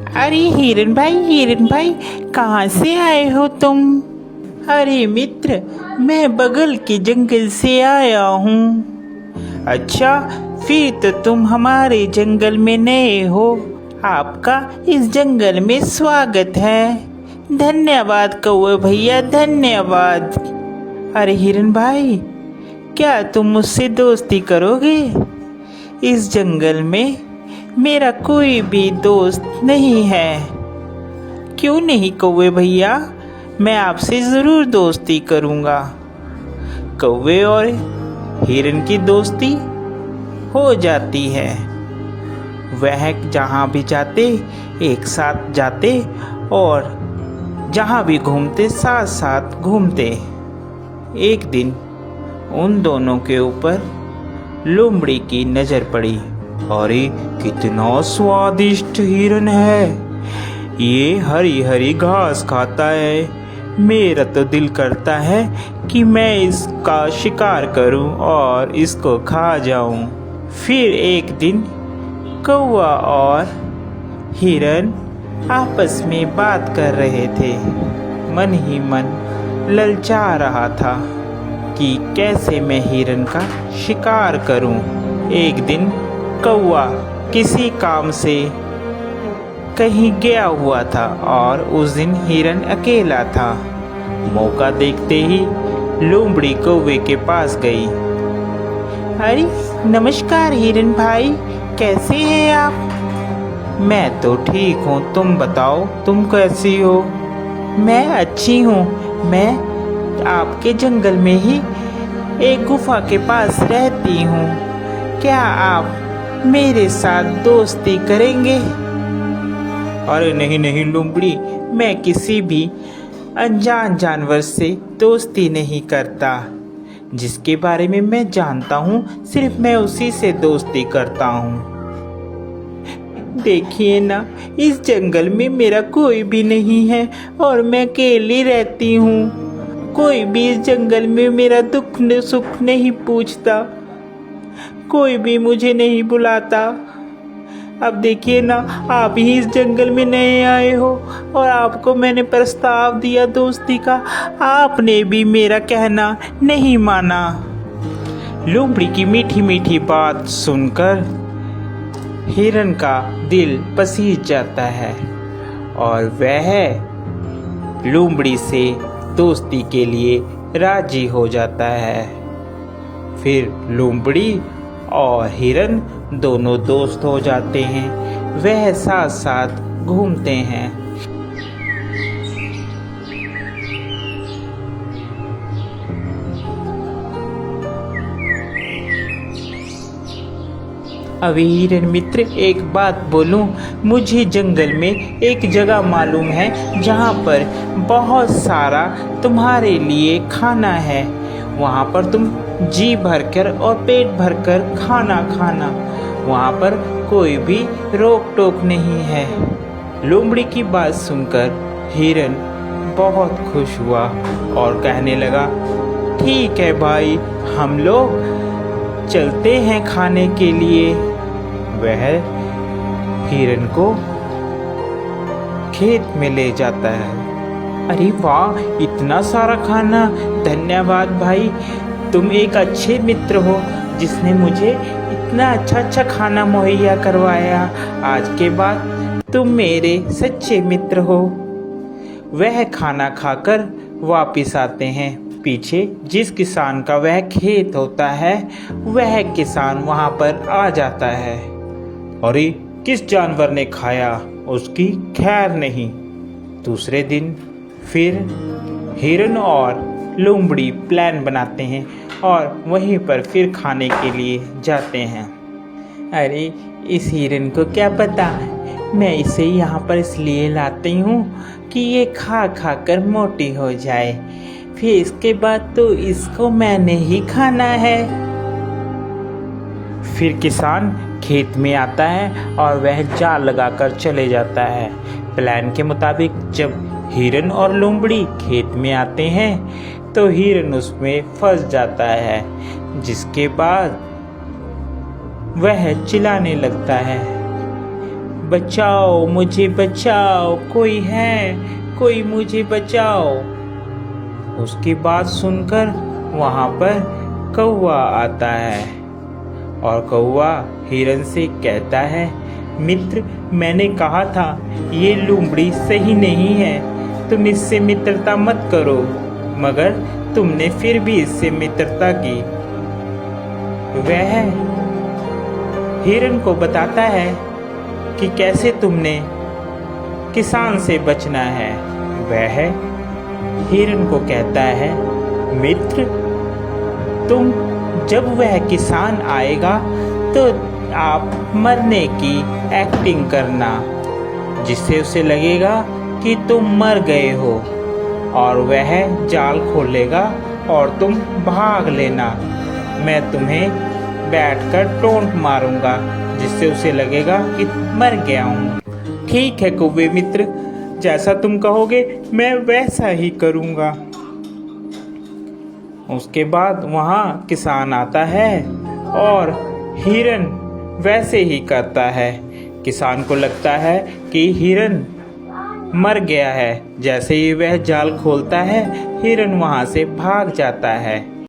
अरे हिरन भाई कहाँ से आए हो तुम? अरे मित्र, मैं बगल के जंगल से आया हूँ। अच्छा, फिर तो तुम हमारे जंगल में नए हो। आपका इस जंगल में स्वागत है। धन्यवाद कौवे भैया, धन्यवाद। अरे हिरन भाई, क्या तुम मुझसे दोस्ती करोगे? इस जंगल में मेरा कोई भी दोस्त नहीं है। क्यों नहीं कौवे भैया, मैं आपसे ज़रूर दोस्ती करूँगा। कौवे और हिरन की दोस्ती हो जाती है। वह जहाँ भी जाते एक साथ जाते और जहाँ भी घूमते साथ साथ घूमते। एक दिन उन दोनों के ऊपर लोमड़ी की नज़र पड़ी। अरे कितना स्वादिष्ट हिरन है, ये हरी हरी घास खाता है। मेरा तो दिल करता है कि मैं इसका शिकार करूं और इसको खा जाऊं। फिर एक दिन कौवा और हिरन आपस में बात कर रहे थे। मन ही मन ललचा रहा था कि कैसे मैं हिरन का शिकार करूं। एक दिन कौवा किसी काम से कहीं गया हुआ था और उस दिन हिरन अकेला था। मौका देखते ही लोमड़ी कौवे के पास गई। अरे नमस्कार हिरन भाई, कैसे हैं आप? मैं तो ठीक हूँ, तुम बताओ तुम कैसी हो? मैं अच्छी हूँ। मैं आपके जंगल में ही एक गुफा के पास रहती हूँ। क्या आप मेरे साथ दोस्ती करेंगे? अरे नहीं नहीं लोमड़ी, मैं किसी भी अनजान जानवर से दोस्ती नहीं करता। जिसके बारे में मैं जानता हूँ सिर्फ मैं उसी से दोस्ती करता हूँ। देखिए ना, इस जंगल में मेरा कोई भी नहीं है और मैं अकेली रहती हूँ। कोई भी इस जंगल में मेरा दुख सुख नहीं पूछता, कोई भी मुझे नहीं बुलाता। अब देखिए ना, आप ही इस जंगल में नए आए हो और आपको मैंने प्रस्ताव दिया दोस्ती का, आपने भी मेरा कहना नहीं माना। लोमड़ी की मीठी मीठी बात सुनकर हिरन का दिल पसीज जाता है और वह लोमड़ी से दोस्ती के लिए राजी हो जाता है। फिर लोमड़ी और हिरन दोनों दोस्त हो जाते हैं। वह साथ साथ घूमते हैं। अभी हिरन मित्र, एक बात बोलूं, मुझे जंगल में एक जगह मालूम है जहाँ पर बहुत सारा तुम्हारे लिए खाना है। वहाँ पर तुम जी भरकर और पेट भरकर खाना खाना, वहाँ पर कोई भी रोक टोक नहीं है। लोमड़ी की बात सुनकर हिरन बहुत खुश हुआ और कहने लगा, ठीक है भाई, हम लोग चलते हैं खाने के लिए। वह हिरन को खेत में ले जाता है। अरे वाह, इतना सारा खाना! धन्यवाद भाई, तुम एक अच्छे मित्र हो जिसने मुझे इतना अच्छा खाना मुहैया करवाया। आज के बाद तुम मेरे सच्चे मित्र हो। वह खाना खाकर वापिस आते हैं। पीछे जिस किसान का वह खेत होता है, वह किसान वहाँ पर आ जाता है। अरे किस जानवर ने खाया, उसकी खैर नहीं। दूसरे दिन फिर हिरन और लोमड़ी प्लान बनाते हैं और वहीं पर फिर खाने के लिए जाते हैं। अरे इस हिरन को क्या पता, मैं इसे यहाँ पर इसलिए लाती हूँ कि ये खा खा कर मोटी हो जाए, फिर इसके बाद तो इसको मैंने ही खाना है। फिर किसान खेत में आता है और वह जाल लगाकर चले जाता है। प्लान के मुताबिक जब हिरन और लोमड़ी खेत में आते हैं तो हिरन उसमें फंस जाता है, जिसके बाद वह चिल्लाने लगता है, बचाओ, मुझे बचाओ, कोई है, कोई मुझे बचाओ। उसकी बात सुनकर वहाँ पर कौवा आता है और कौवा हिरन से कहता है, मित्र, मैंने कहा था ये लोमड़ी सही नहीं है, तुम इससे मित्रता मत करो, मगर तुमने फिर भी इससे मित्रता की। वह हिरन को बताता है कि कैसे तुमने किसान से बचना है। वह हिरन को कहता है, मित्र, तुम जब वह किसान आएगा तो आप मरने की एक्टिंग करना, जिससे उसे लगेगा कि तुम मर गए हो, और वह जाल खोलेगा और तुम भाग लेना। मैं तुम्हें बैठकर टोंट मारूंगा, जिससे उसे लगेगा कि मर गया हूँ। ठीक है कौवे मित्र, जैसा तुम कहोगे मैं वैसा ही करूँगा। उसके बाद वहाँ किसान आता है और हिरन वैसे ही करता है। किसान को लगता है कि हिरन मर गया है। जैसे ही वह जाल खोलता है, हिरन वहाँ से भाग जाता है।